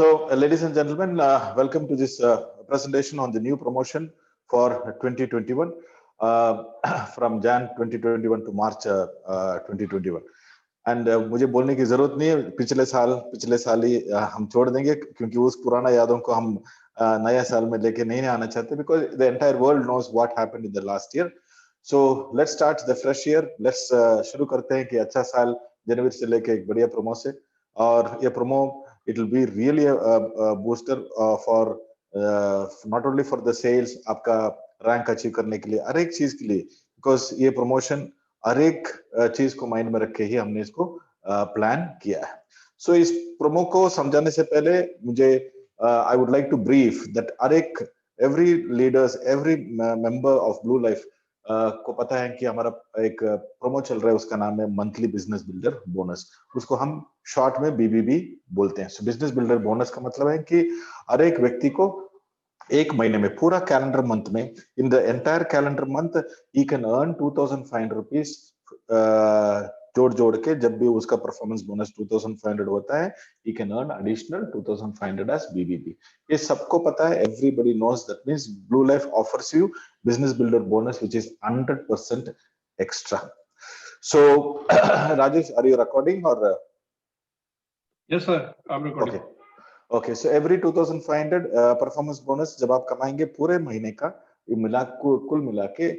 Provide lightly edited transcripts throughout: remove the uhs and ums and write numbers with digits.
Ladies and gentlemen, welcome to this presentation on the new promotion for 2021 from Jan 2021 to March 2021. And मुझे बोलने की जरूरत नहीं है, पिछले साल ही हम छोड़ देंगे क्योंकि उस पुराना यादों को हम नया साल में लेके नहीं आना चाहते, because the entire world knows what happened in the last year. So let's start the fresh year. Let's शुरू करते हैं कि अच्छा साल जनवरी से लेके एक बढ़िया प्रोमो से. और ये promo it will be really a booster for not only for the sales, आपका रैंक अचीव करने के लिए, हर एक चीज के लिए, बिकॉज ये प्रमोशन हर एक चीज को माइंड में रख के ही हमने इसको प्लान किया है. सो इस प्रोमो को समझाने से पहले मुझे I would like to brief that हर एक every leaders, every member of Blue Life को पता है कि हमारा एक प्रोमो चल रहा है, उसका नाम है मंथली बिजनेस बिल्डर बोनस. उसको हम शॉर्ट में बीबीबी बोलते हैं. सो बिजनेस बिल्डर बोनस का मतलब है कि हर एक व्यक्ति को एक महीने में, पूरा कैलेंडर मंथ में, in the entire calendar month he can earn 2500 rupees जोड़ के. जब भी उसका परफॉर्मेंस बोनस 2500 होता है, he can earn additional 2500 as BBB. ये सबको पता है, everybody knows. That means Blue Life offers you business builder bonus which is 100% extra. So Rajesh, are you recording or Yes sir, I'm recording. Okay, so every 2500 performance bonus जब आप कमाएंगे पूरे महीने का, कुल मिला के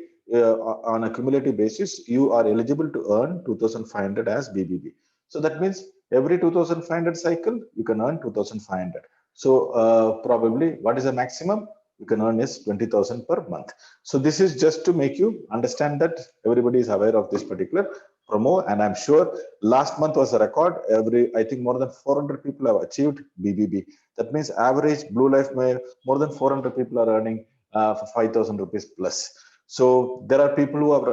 on a cumulative basis, you are eligible to earn 2500 as BBB. So that means every 2500 cycle you can earn 2500. So probably what is the maximum you can earn is 20,000 per month. So this is just to make you understand that everybody is aware of this particular promo, and I'm sure last month was a record. I think more than 400 people have achieved BBB. That means average Blue Life may more than 400 people are earning 5,000 rupees plus. So there are people who have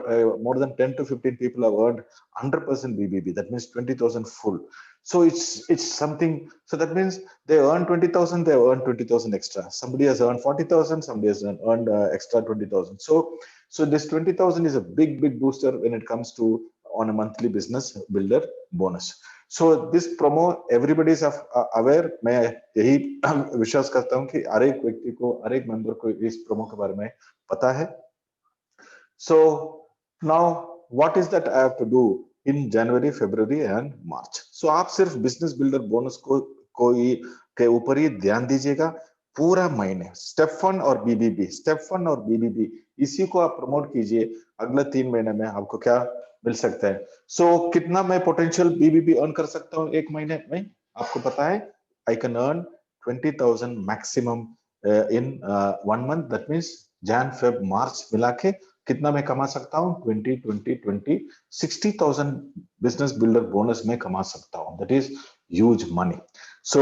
more than 10 to 15 people have earned 100% BBB. That means 20,000 full. So it's something. So that means they earn 20,000, they earn 20,000 extra. Somebody has earned 40,000, somebody has earned extra 20,000. So this 20,000 is a big booster when it comes to on a monthly business builder bonus. So this promo everybody is aware. मैं यही विश्वास करता हूँ कि हर एक व्यक्ति को, हर एक मेंबर को इस प्रोमो के बारे में पता है. So now what is that I have to do in January, February and March? So आप सिर्फ बिजनेस बिल्डर बोनस के ऊपर ही ध्यान दीजिएगा पूरा महीने. स्टेप 1 और बीबीबी, इसी को आप प्रमोट कीजिए. अगले 3 महीने में आपको क्या मिल सकता है? सो कितना मैं पोटेंशियल बीबीबी अर्न कर सकता हूँ एक महीने में? आपको पता है, आई can earn 20,000 maximum in 1 month. That means Jan Feb March मिला के कितना मैं कमा सकता हूँ? 60,000 बिजनेस बिल्डर बोनस में कमा सकता हूँ. That is huge money. So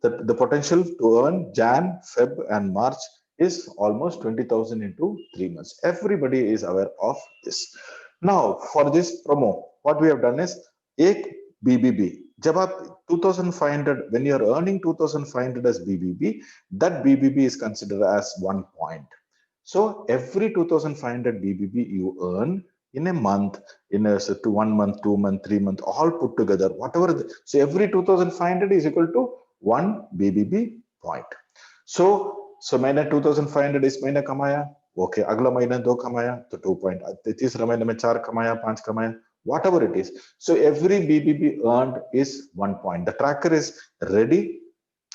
the potential to earn Jan Feb and March is almost 20,000 into 3 months. Everybody is aware of this. Now for this promo what we have done is एक BBB, जब आप 2,500, when you are earning 2,500 as BBB, that BBB is considered as 1 point. So every 2,500 BBB you earn in a month, in a 1 month, 2 month, 3 month, all put together, whatever. So every 2,500 is equal to 1 BBB point. So मैंने 2,500 इस महीने कमाया, okay, अगला महीना 2 कमाया तो 2 point, तीसरा महीने में 4 कमाया, 5 कमाया, whatever it is. So every BBB earned is 1 point. The tracker is ready.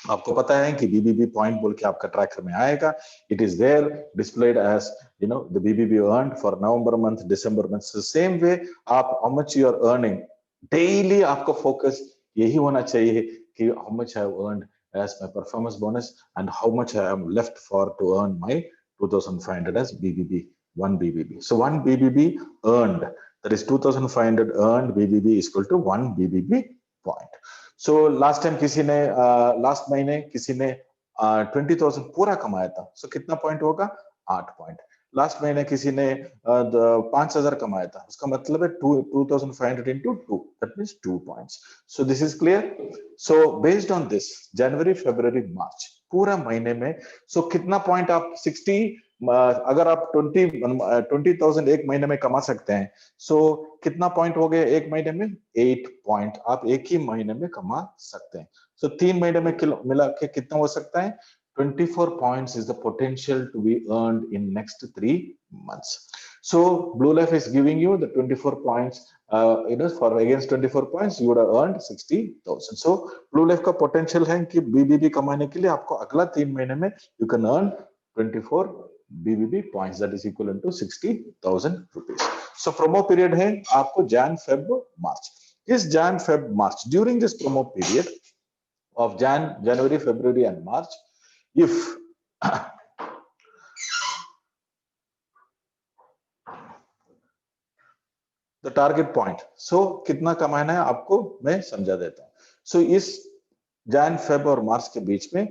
आपको पता है कि BBB पॉइंट बोल के आपका ट्रैकर में आएगा. It is there displayed as the BBB earned for November month, December month. So same way आप how much you are earning daily, आपका फोकस यही होना चाहिए कि how much I have earned as my performance bonus and how much I am left for to earn my 2,500 as BBB, 1 BBB. So 1 BBB earned, that is 2,500 earned BBB is equal to 1 BBB point. So last time किसी ने last महीने किसी ने 20,000 पूरा कमाया था. So कितना point होगा? 8 पॉइंट. लास्ट महीने किसी ने 5,000 कमाया था, उसका मतलब है 2,500 into 2, that means 2 points. So this is clear. So based on this, January, February, March, पूरा महीने में, so कितना पॉइंट आप 60 अगर आप 20,000 एक महीने में कमा सकते हैं, सो कितना पॉइंट हो गए एक महीने में? 8 पॉइंट आप एक ही महीने में कमा सकते हैं। सो 3 महीने में मिला के कितना हो सकता है? 24 points is the potential to be earned in next 3 months. So Blue Life is giving you the 24 points. For against 24 points, you would have earned 60,000. So Blue Life का potential है कि BBB कमाने के लिए आपको अगला 3 महीने में you can earn 24 BBB points, that is equivalent to 60,000 rupees. So promo period है आपको Jan, Feb, March. This Jan, Feb, March, during this promo period of January, February and March, if the target point, so कितना कमाना है आपको मैं समझा देता हूं. So इस Jan, Feb और March के बीच में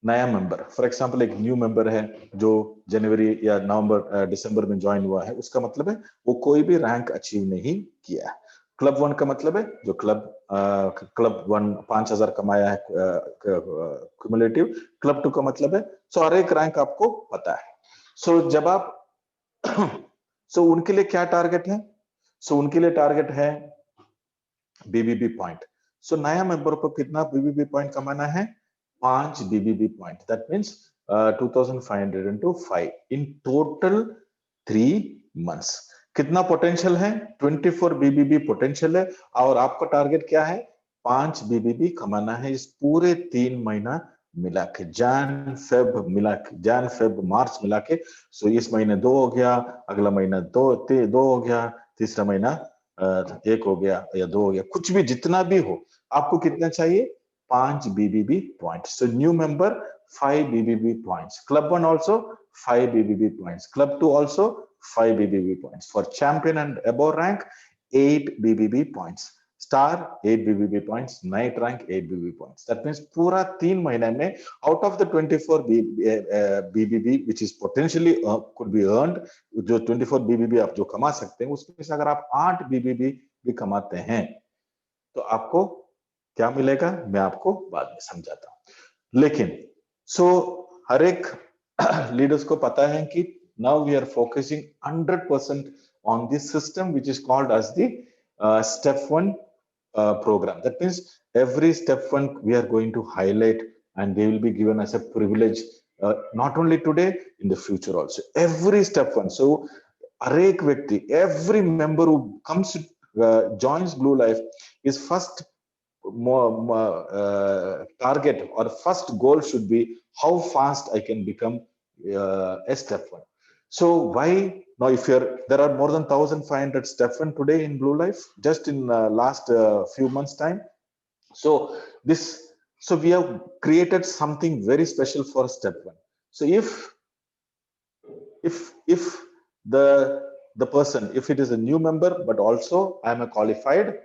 नया मेंबर, फॉर एग्जांपल एक न्यू मेंबर है जो जनवरी या नवंबर दिसंबर में ज्वाइन हुआ है, उसका मतलब है वो कोई भी रैंक अचीव नहीं किया है. क्लब 1 का मतलब है जो क्लब 1 5,000 कमाया है क्यूमुलेटिव. क्लब 2 का मतलब है सो हर एक रैंक आपको पता है. सो जब आप सो उनके लिए क्या टारगेट है? सो उनके लिए टारगेट है बीबीबी पॉइंट. सो नया मेंबर को कितना बीबीबी पॉइंट कमाना है? 5 BBB point. That means 2,500 into 5 in total 3 months. कितना पोटेंशियल है? 24 BBB पोटेंशियल है और आपका टारगेट क्या है? 5 BBB कमाना है इस पूरे 3 महीना मिला के, जैन फेब मार्च मिला के. सो इस महीने 2 हो गया, अगला महीना 2 हो गया, तीसरा महीना 1 हो गया या 2 हो गया, कुछ भी जितना भी हो, आपको कितना चाहिए? 5 BBB points. So new member 5 BBB points. Club 1 also 5 BBB points. Club 2 also 5 BBB points. For champion and above rank 8 BBB points. Star 8 BBB points. Night rank 8 BBB points. That means पूरा 3 महीने में out of the 24 BBB which is potentially could be earned, जो 24 BBB आप जो कमा सकते हैं उसमें से अगर आप 8 BBB भी कमाते हैं तो आपको क्या मिलेगा मैं आपको बाद में समझाता हूं. लेकिन हर एक लीडर्स को पता है कि now we are focusing 100% on this system which is called as the step 1 program. That means every step 1 we are going to highlight and they will be given as a privilege, not only today, in the future also. Every step 1. So हर एक व्यक्ति, every member who comes joins Blue Life is first target or first goal should be how fast I can become a step 1. So why now? If there are more than 1,500 step 1 today in Blue Life just in last few months time. So we have created something very special for step 1. So if the person, if it is a new member but also I am a qualified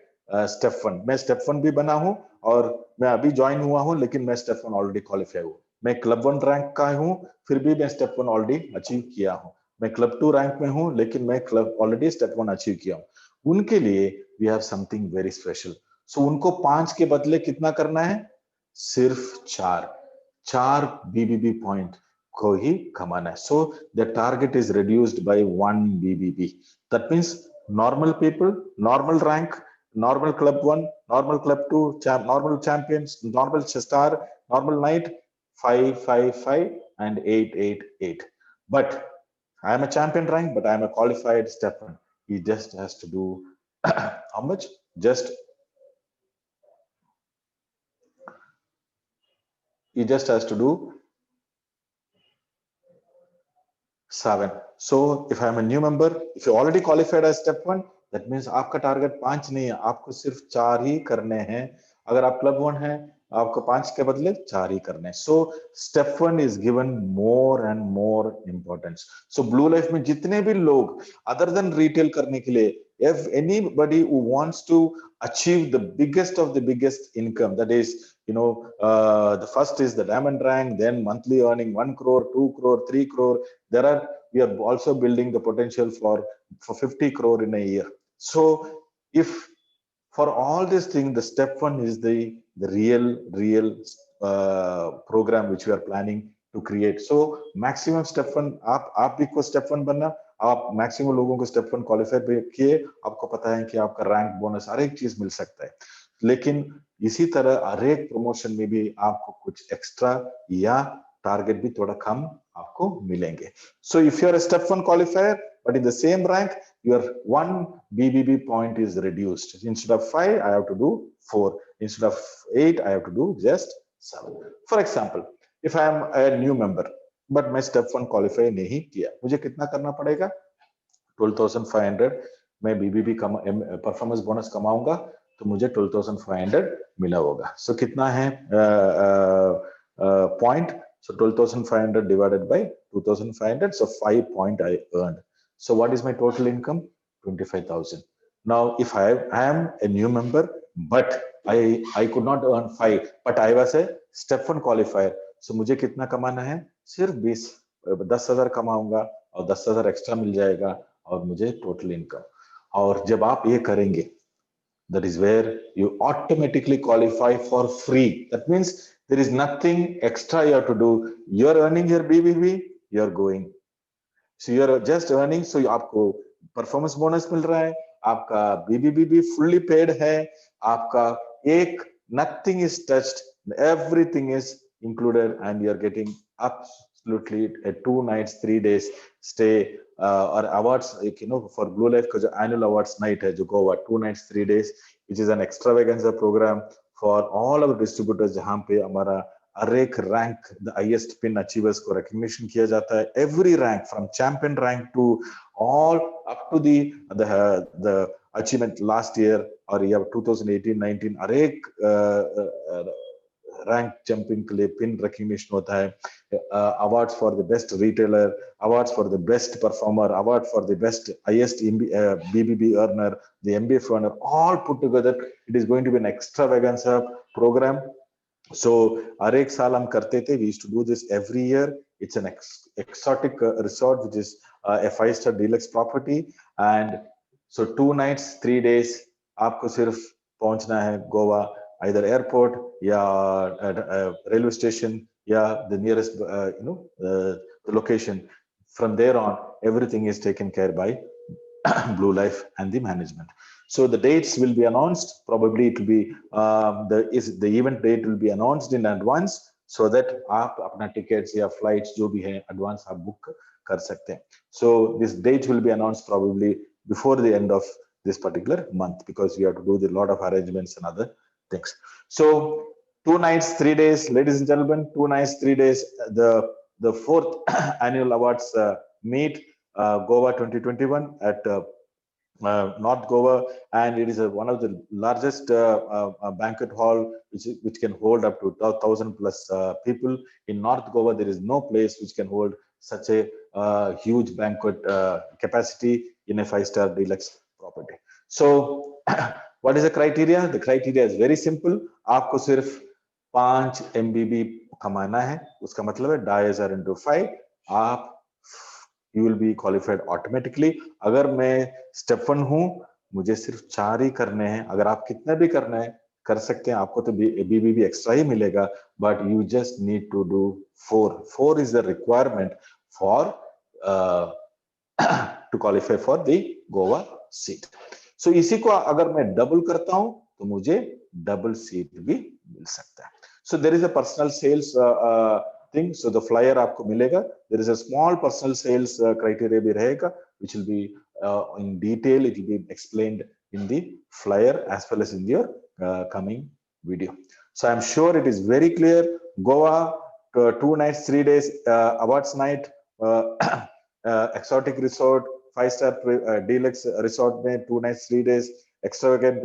step 1, मैं step 1 भी बना हूं और मैं अभी join हुआ हूं लेकिन मैं स्टेप 1 ऑलरेडी क्वालिफाई हूं. मैं क्लब 1 रैंक का हूं फिर भी मैं स्टेप 1 ऑलरेडी अचीव किया हूं. मैं क्लब 2 रैंक में हूं लेकिन मैं क्लब ऑलरेडी स्टेप 1 अचीव किया हूं. उनके लिए we have something very special. So उनको 5 के बदले कितना करना है? सिर्फ 4 BBB पॉइंट को ही कमाना है. So the target is reduced by 1 BBB. That means normal people, normal rank, normal club 1, normal club 2, normal champions, normal star, normal night 5 5 5 and 8 8 8. But I am a champion rank, but I am a qualified step 1. He just has to do how much? He just has to do 7. So if I am a new member, if you already qualified as step 1, that means आपका target 5 नहीं है, आपको सिर्फ 4 ही करने हैं. अगर आप club 1 है आपको 5 के बदले 4 ही करने हैं. So step 1 is given more and more importance. So blue life में जितने भी लोग अदर देन रिटेल करने के लिए, if anybody who wants to achieve the biggest of the biggest income, that is the first is the diamond rank, then monthly earning 1 crore, 2 crore, 3 crore. We are also building the potential for 50 crore in a year. So if for all these things, the step 1 is the real program which we are planning to create. So maximum step 1 आप भी को step 1 बनना, आप maximum लोगों को step 1 qualify किए, आपको पता है कि आपका रैंक बोनस हर एक चीज मिल सकता है, लेकिन इसी तरह हर एक प्रमोशन में भी आपको कुछ एक्स्ट्रा या टारगेट भी थोड़ा कम आपको मिलेंगे. So if you are a step 1 qualifier but in the same rank, your 1 BBB point is reduced. Instead of 5 I have to do 4, instead of 8 I have to do just 7. For example, if I am a new member but मैं step 1 qualify नहीं किया, मुझे कितना करना पड़ेगा? 12,500 मैं BBB performance bonus कमाऊंगा तो मुझे 12,500 मिला होगा. सो कितना है point? So 12,500 divided by 2,500, so 5 point I earned. So what is my total income? 25,000. Now if I am a new member but I could not earn 5 but I was a step 1 qualifier, so मुझे कितना कमाना है? सिर्फ 10,000 कमाऊंगा और 10,000 extra मिल जाएगा और मुझे total income. और जब आप ये करेंगे, that is where you automatically qualify for free. That means there is nothing extra you have to do. You are earning your BBB, you are going. So you are just earning, so आपको performance bonus मिल रहा है, आपका BBB भी fully paid है, आपका एक nothing is touched, everything is included and you are getting absolutely a 2 nights 3 days stay और awards, you know, for Blue Life का जो annual awards night है जो Goa 2 nights 3 days, which is an extravaganza program for all our distributors, जहाँ पे हमारा हर एक rank the highest pin achievers को रिकॉग्निशन किया जाता है. Every rank from champion rank to all up to the achievement last year और या 2018-19 हर एक रैंक जंपिंग के लिए पिन रिकॉग्निशन होता है. Awards for the best retailer, awards for the best performer, award for the best highest BBB earner, the MBF earner, all put together. It is going to be an extravaganza program. So हर एक साल हम करते थे. We used to do this every year. It's an exotic resort which is a 5-star deluxe property, and so 2 nights 3 days आपको सिर्फ पहुंचना है गोवा, either airport या railway station या the nearest the location. From there on everything is taken care by Blue Life and the management. So the dates will be announced. Probably it will be the event date will be announced in advance so that आप अपना tickets या flights जो भी है advance आप book कर सकते हैं. So this date will be announced probably before the end of this particular month because we have to do a lot of arrangements and other things. So 2 nights 3 days, ladies and gentlemen, 2 nights 3 days. The 4th annual awards meet Goa 2021 at North Goa, and it is one of the largest banquet hall which can hold up to 1,000 plus people. In North Goa, there is no place which can hold such a huge banquet capacity in a 5-star deluxe property. So, what is the criteria? The criteria is very simple. आपको सिर्फ 5 MBB कमाना है. उसका मतलब है 2,500 into 5. आप you will be qualified automatically. अगर मैं step 1 हूं, मुझे सिर्फ 4 ही करने हैं. अगर आप कितना भी करना है कर सकते हैं, आपको तो बीबीबी एक्स्ट्रा ही मिलेगा, but you just need to do 4. 4 is the requirement for to qualify for the Goa seat. So इसी को अगर मैं डबल करता हूं तो मुझे डबल सीट भी मिल सकता है. So there is a personal sales thing. So the flyer आपको मिलेगा. There is a small personal sales criteria भी रहेगा, which will be in detail. It will be explained in the flyer as well as in your coming video. So I'm sure it is very clear. Goa 2 nights 3 days awards night, exotic resort, 5-star deluxe resort में 2 nights 3 days extravagant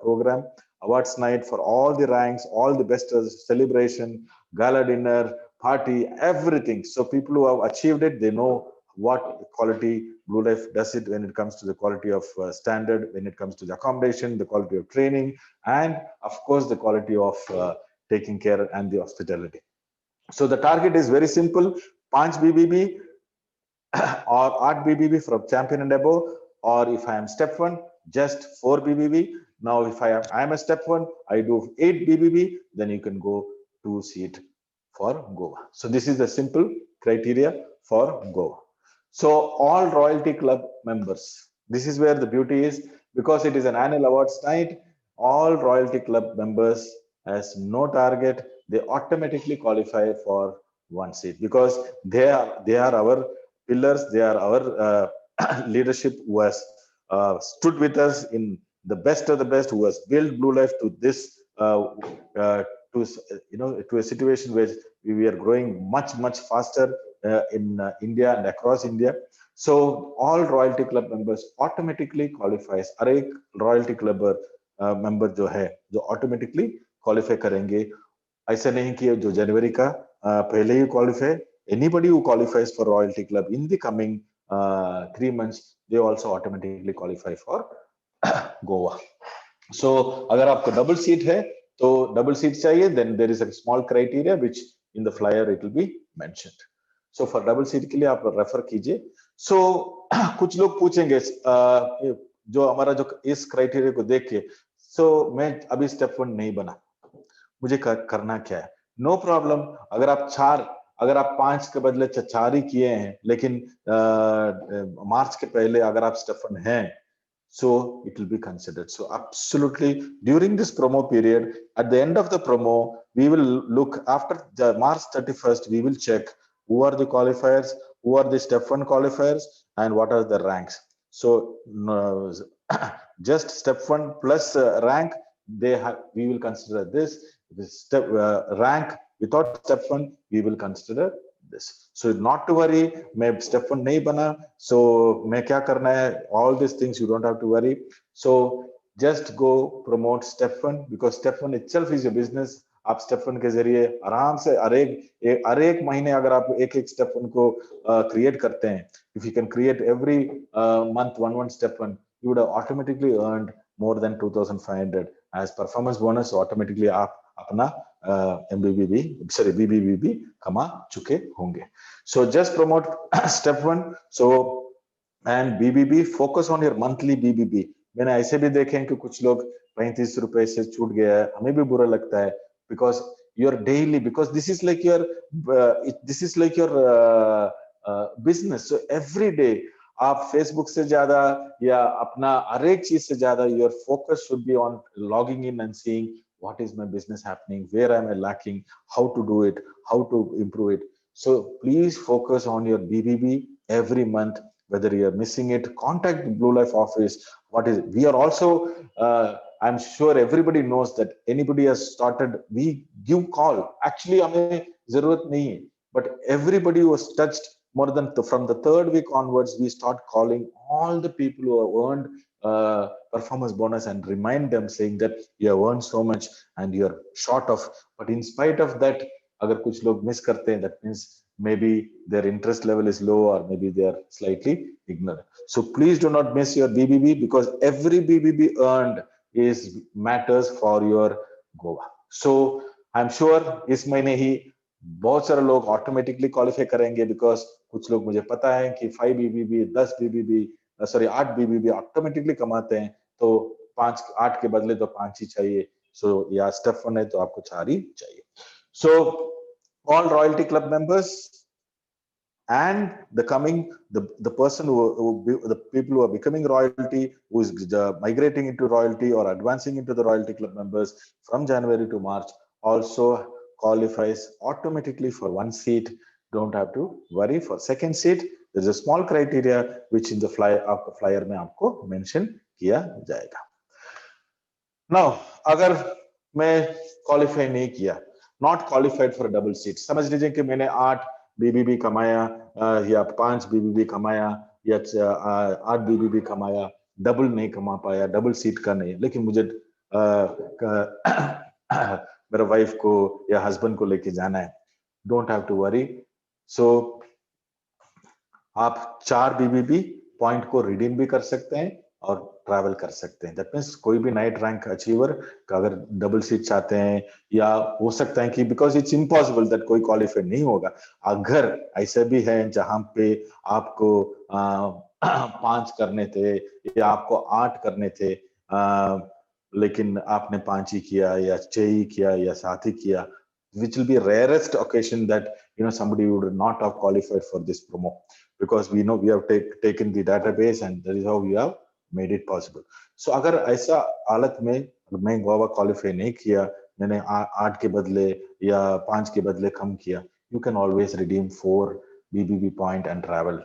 program. Awards night for all the ranks, all the best celebration, gala dinner, party, everything. So people who have achieved it, they know what quality Blue Life does it when it comes to the quality of standard, when it comes to the accommodation, the quality of training, and of course the quality of taking care and the hospitality. So the target is very simple: 5 BBB or 8 BBB from champion and above, or if I am step 1, just 4 BBB. Now, if I am a step 1, I do 8 BBB, then you can go 2 seat for Goa. So this is the simple criteria for Goa. So all Royalty Club members, this is where the beauty is, because it is an annual awards night. All Royalty Club members has no target, they automatically qualify for one seat, because they are our pillars, they are our leadership who has stood with us in the best of the best, who has built Blue Life to this to to a situation where we are growing much faster in India and across India. So all Royalty Club members automatically qualifies. हर एक Royalty Club member जो है, जो automatically qualify करेंगे. ऐसा नहीं कि जो जनवरी का पहले ही qualify. Anybody who qualifies for Royalty Club in the coming 3 months, they also automatically qualify for Goa. So अगर आपको double seat है, तो double seat चाहिए, then there is a small criteria which in the flyer it will be mentioned. So for double seat के लिए आप refer कीजिए. So कुछ लोग पूछेंगे जो हमारा जो इस क्राइटेरिया को देख के, so मैं अभी स्टेप 1 नहीं बना, मुझे करना क्या है? No problem. अगर आप 5 के बदले 4 ही किए हैं, लेकिन मार्च के पहले अगर आप स्टेप 1 हैं, so it will be considered. So absolutely during this promo period, at the end of the promo, we will look after the March 31st, we will check who are the qualifiers, who are the step 1 qualifiers, and what are the ranks. So just step 1 plus rank, we will consider this. The step rank without step 1, we will consider this. So not to worry, मैं step 1 नहीं बना, so मैं क्या करना है, all these things you don't have to worry. So just go promote step 1, because step 1 itself is your business. आप step 1 के जरिए आराम से हर एक महीने अगर आप एक step 1 को create करते हैं, if you can create every month one step 1, you would have automatically earned more than 2,500 as performance bonus. Automatically आप अपना BBB कमा चुके होंगे. So just promote step 1. So and BBB, focus on your monthly BBB. मैंने ऐसे भी देखे हैं कि कुछ लोग 35 रुपए से छूट गया है, हमें भी बुरा लगता है, because your daily, because this is like your business. So every day आप Facebook से ज्यादा या अपना हर एक चीज से ज्यादा, your focus should be on logging in and seeing what is my business happening, where am I lacking, how to do it, how to improve it. So please focus on your BBB every month. Whether you are missing it, contact the Blue Life office. We are also, I'm sure everybody knows that anybody has started, we give call. Actually, हमें जरूरत नहीं है, but everybody who was touched more than from the 3rd week onwards, we start calling all the people who have earned performance bonus and remind them, saying that you have earned so much and you are short of. But in spite of that, अगर कुछ लोग miss करते हैं, that means maybe their interest level is low, or maybe they are slightly ignorant. So please do not miss your BBB, because every BBB earned matters for your Goa. So I'm sure इस महीने ही बहुत सारे लोग automatically qualify करेंगे, because कुछ लोग मुझे पता है कि 5 BBB 10 BBB 8 BBB ऑटोमेटिकली कमाते हैं, तो 8 के बदले तो 5 ही चाहिए. सो या स्टेप 1 है तो आपको 4 ही चाहिए. So all Royalty Club members and the people who are becoming royalty, who is migrating into royalty or advancing into the Royalty Club members from January to March, also qualifies automatically for 1 seat. Don't have to worry for 2nd seat. There's a small criteria which in the flyer में आपको mention किया जाएगा. Now अगर मैं qualify नहीं किया, not qualified for a double seat, समझ लीजिए कि मैंने 8 BBB कमाया या 5 BBB कमाया या 8 BBB कमाया, डबल नहीं कमा पाया, डबल सीट का नहीं, लेकिन मुझे मेरे वाइफ को या हस्बैंड को लेके जाना है. Don't have to worry. So आप 4 BBB पॉइंट को रिडीम भी कर सकते हैं और ट्रैवल कर सकते हैं. दैट मीन्स कोई भी नाइट रैंक अचीवर का अगर डबल सीट चाहते हैं, या हो सकता है कि बिकॉज इट्स इम्पॉसिबल दैट कोई क्वालिफाई नहीं होगा, अगर ऐसे भी है जहां पे आपको 5 करने थे या आपको 8 करने थे, लेकिन आपने 5 ही किया या 6 ही किया या 7 ही किया, which will be rarest occasion that somebody would not have qualified for this promo, because we know we have taken the database and that is how we have made it possible. So अगर ऐसा हालत में मैं Goa qualify नहीं किया, मैंने 8 के बदले या 5 के बदले कम किया, you can always redeem 4 BBB point and travel.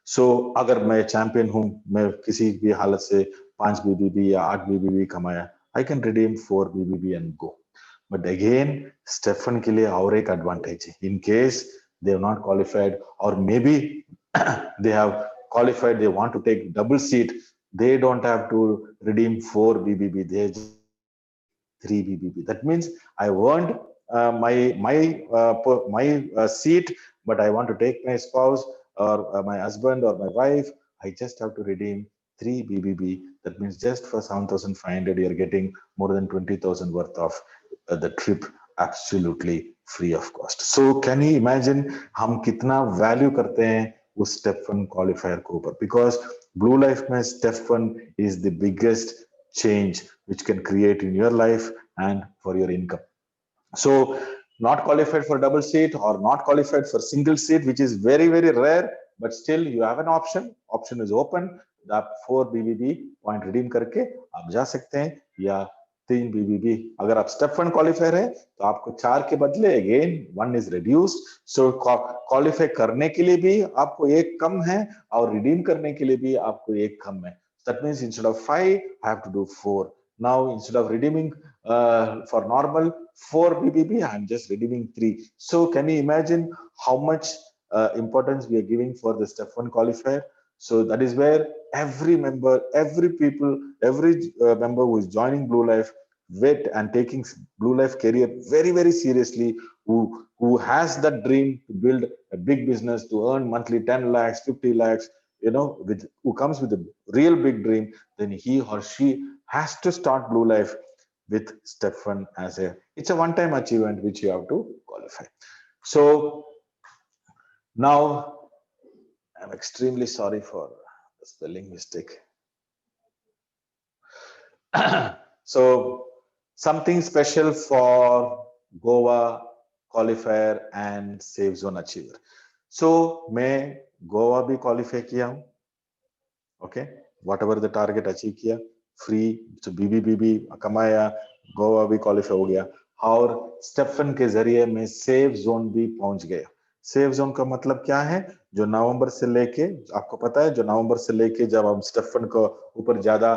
So अगर मैं चैंपियन हूं, मैं किसी भी हालत से 5 BBB या 8 BBB कमाया, I can redeem 4 BBB and go. But again, Stefan के लिए और एक advantage है. In case they have not qualified, or maybe they have qualified, they want to take double seat, they don't have to redeem 4 BBB, they just 3 BBB. That means I earned my seat, but I want to take my spouse or my husband or my wife. I just have to redeem 3 BBB. That means just for 7,500, you're getting more than 20,000 worth of the trip absolutely free of cost. So can you imagine हम कितना value करते हैं उस step 1 qualifier को ऊपर, because Blue Life में step 1 is the biggest change which can create in your life and for your income. So not qualified for double seat or not qualified for single seat, which is very, very rare, but still you have an option. Option is open. आप 4 BBB point redeem करके आप जा सकते हैं, या 3 BBB. अगर आप step 1 qualifier है तो आपको 4 के बदले again 1 is reduced. So qualify करने के लिए भी आपको 1 कम है और redeem करने के लिए भी आपको 1 कम है. That means instead of 5, I have to do 4. Now instead of redeeming for normal 4 BBB, I'm just redeeming 3. So can you imagine how much importance we are giving for the step 1 qualifier? So that is where every member, every member who is joining Blue Life with and taking Blue Life career very, very seriously, who has that dream to build a big business, to earn monthly 10 lakhs, 50 lakhs, who comes with a real big dream, then he or she has to start Blue Life with step 1 as it's a one-time achievement which you have to qualify. So now I'm extremely sorry for the spelling mistake. So something special for Goa qualifier and safe zone achiever. So मैं गोवा भी qualify किया हूं, okay, whatever the target achieve किया, free, तो BBB भी कमाया, गोवा भी qualify हो गया, और स्टेफन के जरिए मैं सेफ जोन भी पहुंच गया. सेफ जोन का मतलब क्या है? जो नवंबर से लेके, आपको पता है, जो नवंबर से लेके जब हम स्टेफन को ऊपर ज्यादा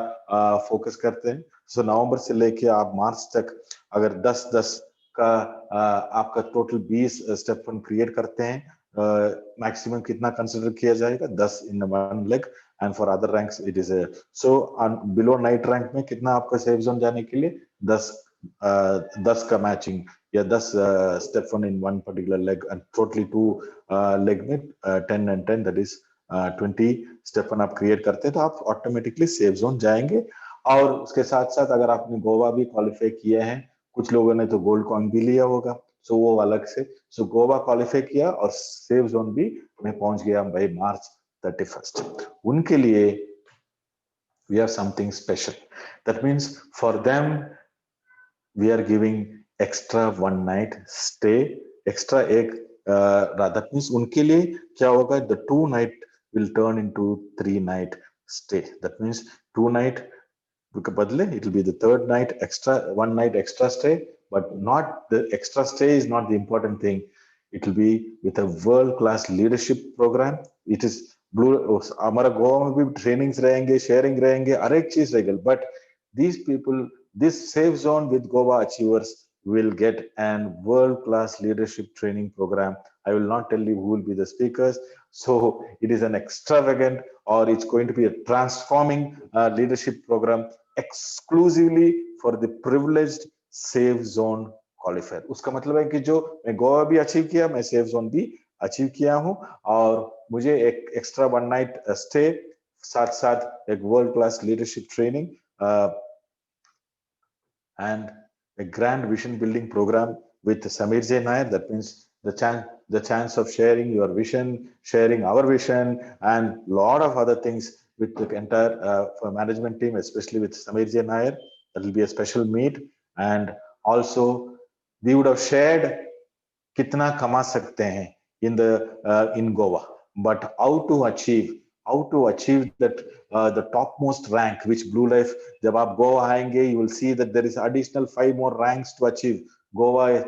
फोकस करते हैं, सो नवंबर से लेके आप मार्च तक अगर 10-10 का आपका टोटल 20 स्टेफन क्रिएट करते हैं, मैक्सिमम कितना कंसिडर किया जाएगा? 10 in one leg. And for other ranks it is so on below night rank में कितना आपका सेफ जोन जाने के लिए 10 का मैचिंग या 10 step 1 in one particular leg, and totally 2 leg में 10 and 10, that is 20 step 1 आप क्रिएट करते हैं तो आप ऑटोमेटिकली सेफ जोन जाएंगे. और उसके साथ साथ अगर आपने गोवा भी क्वालिफाई किया है, कुछ लोगों ने तो गोल्ड कॉइन भी लिया होगा, सो वो अलग से. सो गोवा क्वालिफाई किया और सेफ जोन भी मैं पहुंच गया बाय मार्च 31st. उनके लिए we have something special. That means for them we are giving extra 1 night stay, extra एक that means उनके लिए क्या होगा? The 2 night will turn into 3 night stay. That means 2 night के बदले it will be the 3rd night extra, 1 night extra stay, but not the extra stay is not the important thing. It will be with a world-class leadership program. It is हमारा गोवा में भी trainings रहेंगे, sharing रहेंगे, हर एक चीज रहेगा. But these people, this safe zone with Goa achievers will get an world-class leadership training program. I will not tell you who will be the speakers. So it is an extravagant, or it's going to be a transforming leadership program exclusively for the privileged safe zone qualifier. उसका मतलब है कि जो मैं गोवा भी achieve किया, मैं safe zone भी अचीव किया हूं, और मुझे एक एक्स्ट्रा 1 नाइट स्टे, साथ साथ एक world class leadership training and a grand vision building program with Samir J. Nair. That means the chance of sharing your vision, sharing our vision, and lot of other things with the entire management team, especially with Samir J. Nair. That will be a special meet. And also we would have shared कितना कमा सकते हैं in Goa, but how to achieve that the topmost rank which Blue Life, जब आप गोवा आएंगे you will see that there is additional 5 more ranks to achieve. Goa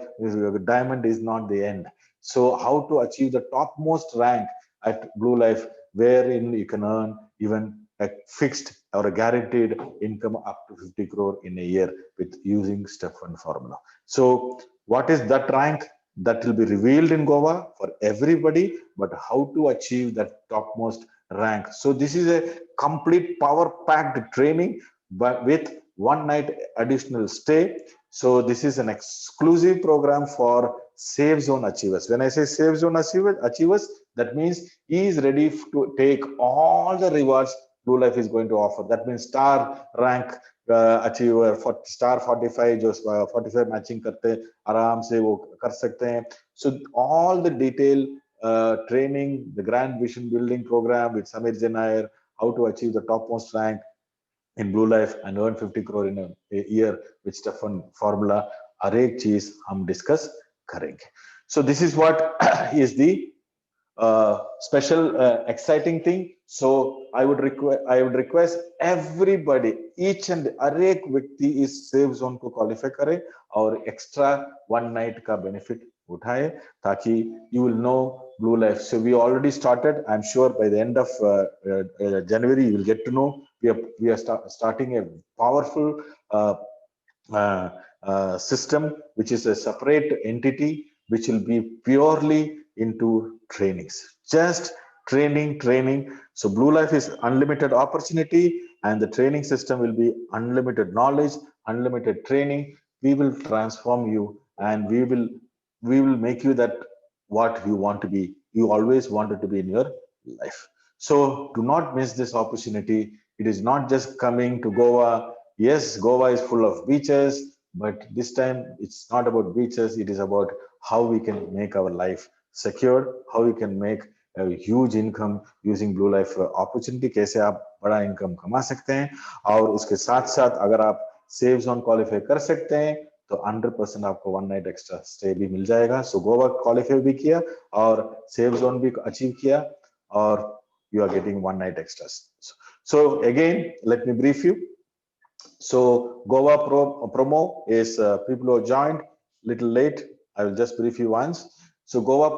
diamond is not the end. So how to achieve the topmost rank at Blue Life, wherein you can earn even a fixed or a guaranteed income up to 50 crore in a year with using step one formula. So what is that rank? That will be revealed in Goa for everybody, but how to achieve that topmost rank. So this is a complete power packed training, but with one night additional stay. So this is an exclusive program for Safe Zone Achievers. When I say Safe Zone Achievers, that means he is ready to take all the rewards Blue Life is going to offer. That means star rank achiever for star 45 जो 45 matching करते आराम से वो कर सकते हैं. So all the detail training, the grand vision building program with Samir Jain, how to achieve the topmost rank in Blue Life and earn 50 crore in a year with Stefan formula, हर एक चीज हम discuss करेंगे. So this is what is the special exciting thing. So I would request everybody, each and हर एक व्यक्ति इस safe zone को qualify करे और एक्स्ट्रा वन नाइट का बेनिफिट उठाए ताकि you will know Blue Life. So we already started. I'm sure by the end of January you will get to know. We are starting a powerful system which is a separate entity which will be purely into trainings, just training. So Blue Life is unlimited opportunity and the training system will be unlimited knowledge, unlimited training. We will transform you and we will make you that what you want to be, you always wanted to be in your life. So do not miss this opportunity. It is not just coming to Goa. Yes, Goa is full of beaches, but this time it's not about beaches. It is about how we can make our life secured, how we can make a huge income using Blue Life opportunity. कैसे आप बड़ा income कमा सकते हैं और उसके साथ साथ अगर आप सेफ जोन क्वालिफाई कर सकते हैं तो 100% आपको वन नाइट एक्स्ट्रा स्टे भी मिल जाएगा. सो गोवा क्वालिफाई भी किया और सेफ जोन भी अचीव किया और you are getting one night extras. So again, let me brief you. So Goa promo is people who joined little late. I will just brief you once. So Goa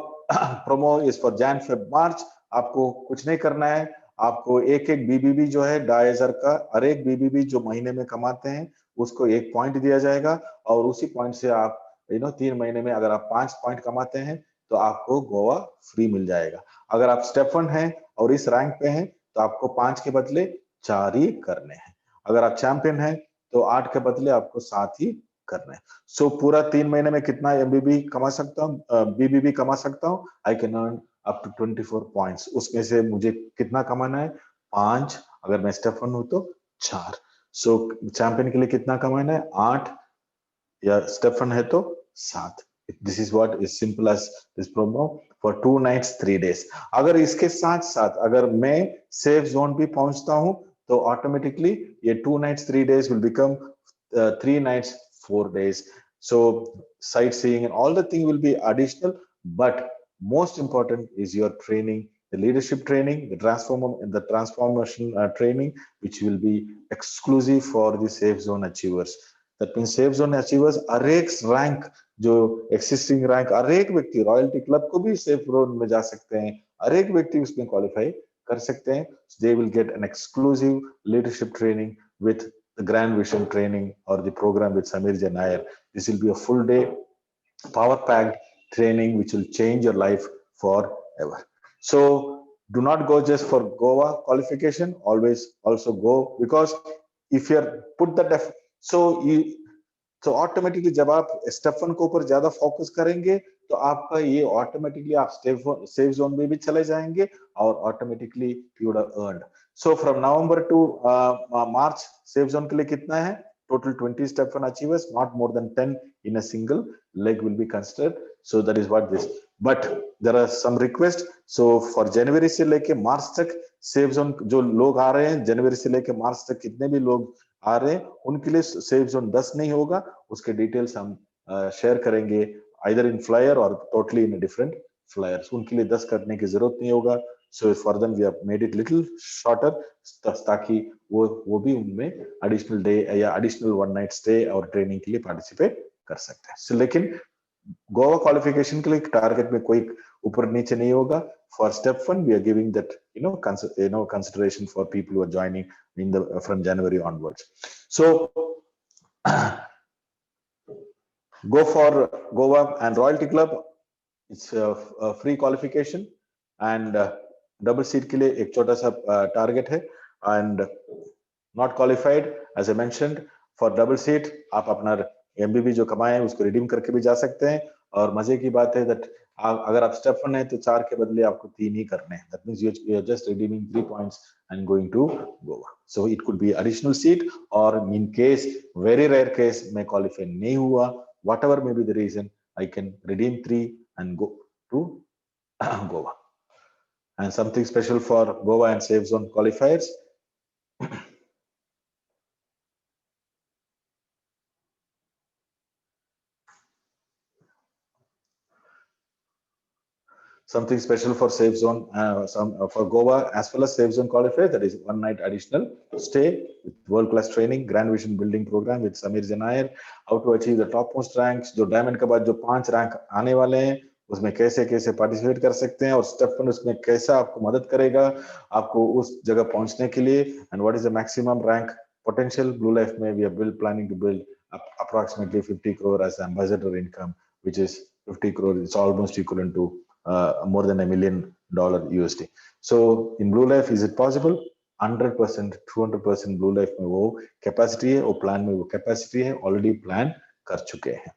promo is for Jan, Feb, March. आपको कुछ नहीं करना है. आपको एक BBB जो है 2500 का, हर एक बीबीबी जो महीने में कमाते हैं उसको 1 पॉइंट दिया जाएगा और उसी पॉइंट से आप 3 महीने में अगर आप 5 पॉइंट कमाते हैं तो आपको गोवा फ्री मिल जाएगा. अगर आप स्टेप 1 हैं और इस रैंक पे हैं तो आपको 5 के बदले 4 ही करने हैं. अगर आप चैंपियन हैं तो 8 के बदले आपको 7 ही करने हैं. सो पूरा 3 महीने में कितना एमबीबी कमा सकता हूँ, बीबीबी कमा सकता हूँ. I can earn up to 24 points. उसमें से मुझे कितना कमाना है? 5. अगर मैं स्टेप 1 हूं तो 4. सो चैंपियन के लिए कितना कमाना है? 8 या स्टेप 1 है तो 7. This is what is simple as this promo for 2 nights 3 days. अगर इसके साथ साथ अगर मैं सेफ जोन भी पहुंचता हूं तो ऑटोमेटिकली ये 2 nights 3 days will become 3 nights 4 days. So sightseeing and all the thing will be additional, but most important is your training, the leadership training, the transformation training, which will be exclusive for the safe zone achievers. That means safe zone achievers हर एक rank जो existing rank हर एक व्यक्ति royalty club को भी safe zone में जा सकते हैं, हर एक व्यक्ति उसमें क्वालिफाई कर सकते हैं. They will get an exclusive leadership training with the grand vision training or the program with Samir Jain. This will be a full day power packed training which will change your life forever. So do not go just for Goa qualification, always also go, because if you're put that so automatically जब आप step 1 के ऊपर ज्यादा focus करेंगे तो आपका ये automatically आप सेफ जोन में भी चले जाएंगे और automatically you would have earned. So from November to March safe zone के लिए कितना है? Total 20 step 1 achievers, not more than 10 in a single leg will be considered. So that is what this, but there are some request. So for January से लेके मार्च तक safe zone जो लोग आ रहे हैं, जनवरी से लेके मार्च तक कितने भी लोग आ रहे हैं उनके लिए सेफ जोन 10 नहीं होगा. उसके डिटेल्स हम शेयर करेंगे either in flyer or totally in a different flyer. So उनके लिए 10 करने की जरूरत नहीं होगा. So for them we have made it little shorter ताकि वो भी उनमें additional day या additional one night stay और training के लिए participate कर सकते हैं. So लेकिन गोवा क्वालिफिकेशन के लिए टारगेट में कोई ऊपर नीचे नहीं होगा. For step 1 we are giving that consideration for people who are joining in the from January onwards. So go for Goa and Royalty Club. It's a free qualification and double seat के लिए एक छोटा सा target है and not qualified as I mentioned for double seat आप अपना MBB जो कमाए उसको रिडीम करके भी जा सकते हैं. और मजे की बात है that अगर आप स्टेप 1 है तो 4 के बदले आपको 3 ही करने हैं. That means you are just redeeming 3 points and going to Goa. So it could be additional seat or in case very rare case मैं qualify नहीं हुआ, whatever may be the reason, I can redeem 3 and go to Goa. And something special for Goa and Safe Zone qualifiers. Something special for Safe Zone, for Goa as well as Safe Zone qualifier, that is one night additional stay with world-class training, Grand Vision building program with Samir Janayar, how to achieve the topmost ranks. जो diamond के बाद जो 5 rank आने वाले हैं उसमें कैसे कैसे पार्टिसिपेट कर सकते हैं और स्टेप 1 उसमें कैसा आपको मदद करेगा आपको उस जगह पहुंचने के लिए. And what is the maximum rank potential. Blue life में we are planning to build approximately 50 crore as ambassador income, which is 50 crore. It's almost equivalent to more than $1 million USD. So in Blue Life, is it possible? 100%, 200% Blue Life में वो capacity है, वो plan में वो capacity है, already plan कर चुके हैं.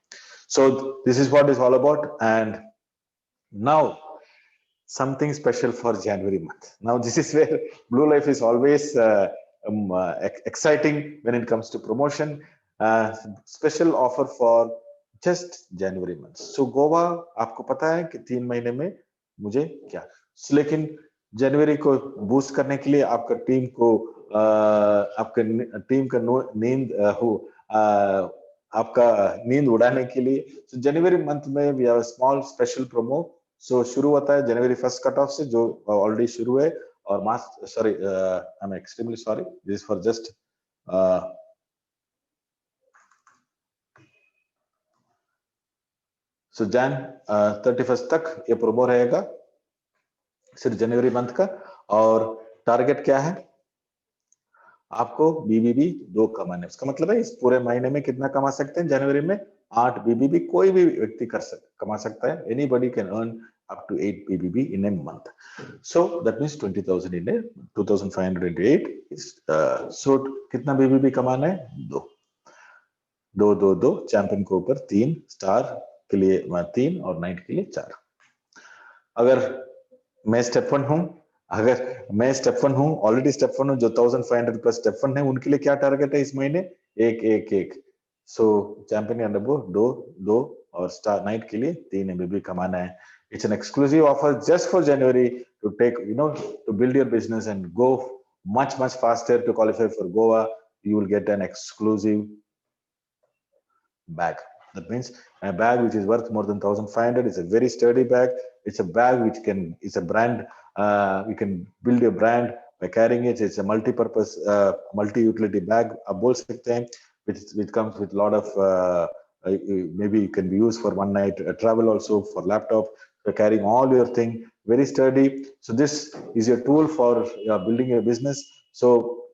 So this is what is all about. And now something special for January month. Now this is where Blue Life is always exciting when it comes to promotion. Special offer for just January month. So Goa आपको पता है कि 3 महीने में मुझे क्या, लेकिन जनवरी को बूस्ट करने के लिए आपका टीम को आपका टीम का नींद हो आपका नींद उड़ाने के लिए. So जनवरी मंथ में we have a small special promo. So शुरू होता है जनवरी 1st कट ऑफ से जो ऑलरेडी शुरू है और I'm extremely sorry, this is for just so Jan 31st तक ये प्रोमो रहेगा सिर्फ जनवरी मंथ का. और टारगेट क्या है आपको बीबीबी 2 कमाने. उसका मतलब है इस पूरे महीने में कितना कमा सकते हैं. जनवरी में 8 बीबीबी कोई भी व्यक्ति कमा सकता है. Anybody can earn up to 8 BBB in a month. So that means 20,000 in a 2,500 into 8 is so कितना BBB कमाना है. 2 चैंपियन के ऊपर 3 स्टार के लिए 3 और नाइट के लिए 4. अगर मैं स्टेप 1 हूं ऑलरेडी स्टेप 1 हूं जो 1,500 प्लस स्टेप 1 है उनके लिए क्या टारगेट है इस महीने 1. सो चैंपियन या डब्बो 2 और स्टार नाइट के लिए 3 MBB कमाना है. It's an exclusive offer just for January to take, to build your business and go much faster to qualify for Goa. You will get an exclusive bag. That means a bag which is worth more than 1,500. It's a very sturdy bag. It's a bag which it's a brand. You can build your brand by carrying it. It's a multi-purpose, multi-utility bag. आप बोल सकते हैं which comes with a lot of maybe it can be used for one night travel also, for laptop. You're carrying all your thing, very sturdy. So this is your tool for building your business. So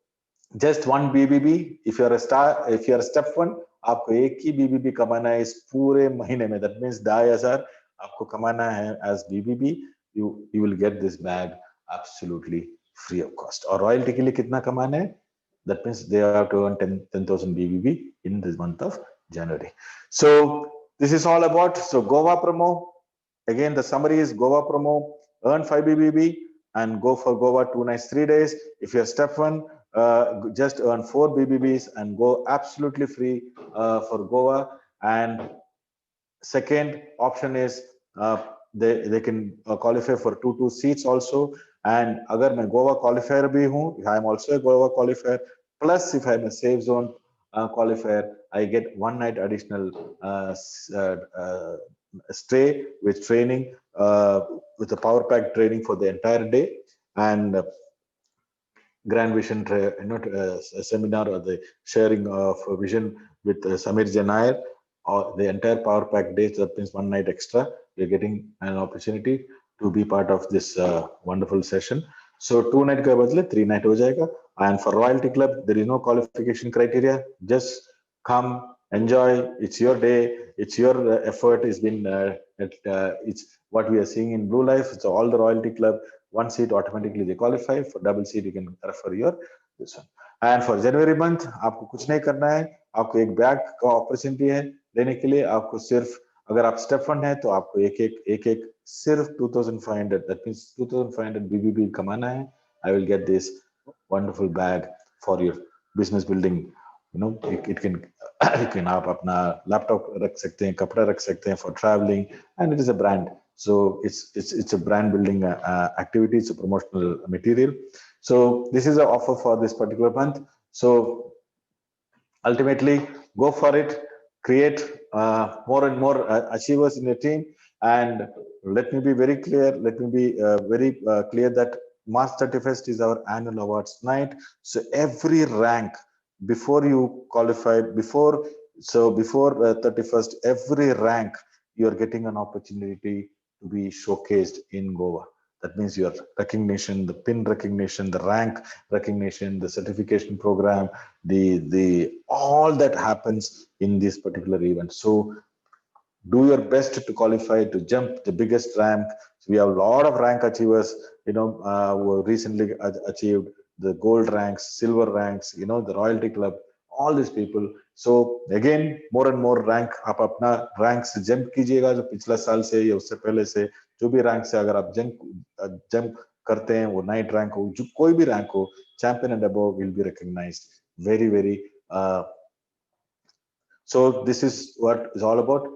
just 1 BBB. If you are a step 1, आपको 1 ही BBB कमाना है इस पूरे महीने में. That means 2,500 आपको कमाना है as BBB. You will get this bag absolutely free of cost. और रॉयल्टी के लिए कितना कमाना है. That means they have to earn 10,000 BBB in this month of January. So this is all about. So Goa promo. Again, the summary is Goa promo, earn 5 BBB and go for Goa 2 nights, 3 days. If you're step 1, just earn 4 BBBs and go absolutely free for Goa. And second option is they can qualify for 2 seats also. And agar main Goa qualifier bhi hu, I am also a Goa qualifier. Plus, if I am a Safe Zone qualifier, I get 1 night additional stay with training, with the power pack training for the entire day, and Grand Vision seminar, or the sharing of vision with Samir Janayar, or the entire power pack day. That means one night extra. You're getting an opportunity to be part of this wonderful session. So 2 night ka badle 3 night ho jayega. And for Royalty Club, there is no qualification criteria. Just come, enjoy. It's your day. It's your effort. It's what we are seeing in Blue Life. It's all the Royalty Club. One seat automatically they qualify. For double seat you can refer your this one. And for January month आपको कुछ नहीं करना है, आपको एक bag का opportunity है लेने के लिए. आपको सिर्फ, अगर आप स्टेप फंड है तो आपको एक सिर्फ 2500, that means 2500 BBB कमाना है. I will get this wonderful bag for your business building. You know, it can you can आप अपना लैपटॉप रख सकते हैं, कपड़ा रख सकते हैं for traveling, and it is a brand. So it's a brand building activity. It's a promotional material. So this is an offer for this particular month. So ultimately, go for it. Create more and more achievers in your team. And let me be very clear. Let me be very clear that March 31st is our annual awards night. So every rank, before you qualify, before 31st, every rank you're getting an opportunity to be showcased in Goa. That means your recognition, the pin recognition, the rank recognition, the certification program, the all that happens in this particular event. So do your best to qualify, to jump the biggest rank. So we have a lot of rank achievers, who recently achieved the gold ranks, silver ranks, the Royalty Club, all these people. So again, more and more rank, आप अपना rank से jump कीजिएगा, जो पिछला साल से या उससे पहले से जो भी rank से अगर आप jump करते हैं, वो night rank हो, जो कोई भी rank हो, champion and above will be recognized. Very, very. So this is what it's all about.